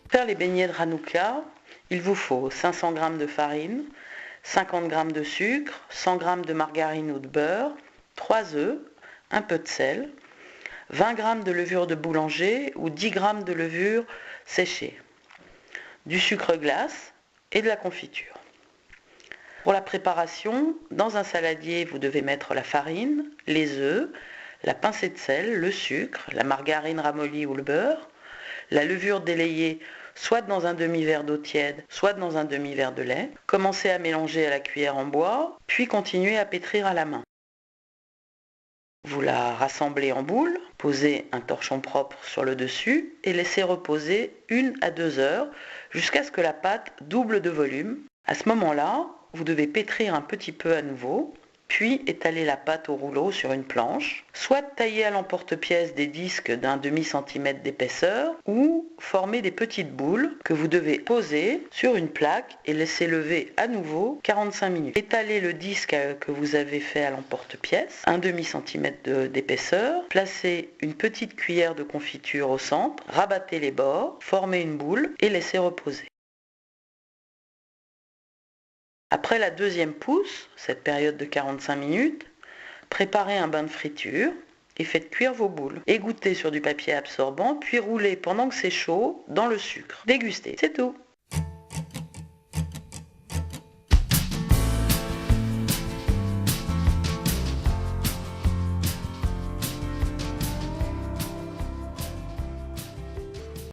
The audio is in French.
Pour faire les beignets de Hanouka, il vous faut 500 g de farine, 50 g de sucre, 100 g de margarine ou de beurre, 3 œufs, un peu de sel, 20 g de levure de boulanger ou 10 g de levure séchée, du sucre glace et de la confiture. Pour la préparation, dans un saladier, vous devez mettre la farine, les œufs, la pincée de sel, le sucre, la margarine ramollie ou le beurre, la levure délayée soit dans un demi-verre d'eau tiède, soit dans un demi-verre de lait. Commencez à mélanger à la cuillère en bois, puis continuez à pétrir à la main. Vous la rassemblez en boule, posez un torchon propre sur le dessus et laissez reposer 1 à 2 heures jusqu'à ce que la pâte double de volume. À ce moment-là, vous devez pétrir un petit peu à nouveau, puis étaler la pâte au rouleau sur une planche, soit tailler à l'emporte-pièce des disques d'1 demi-centimètre d'épaisseur, ou former des petites boules que vous devez poser sur une plaque et laisser lever à nouveau 45 minutes. Étalez le disque que vous avez fait à l'emporte-pièce, 1 demi-centimètre d'épaisseur, placez une petite cuillère de confiture au centre, rabattez les bords, formez une boule et laissez reposer. Après la deuxième pousse, cette période de 45 minutes, préparez un bain de friture et faites cuire vos boules. Égouttez sur du papier absorbant, puis roulez pendant que c'est chaud dans le sucre. Dégustez, c'est tout.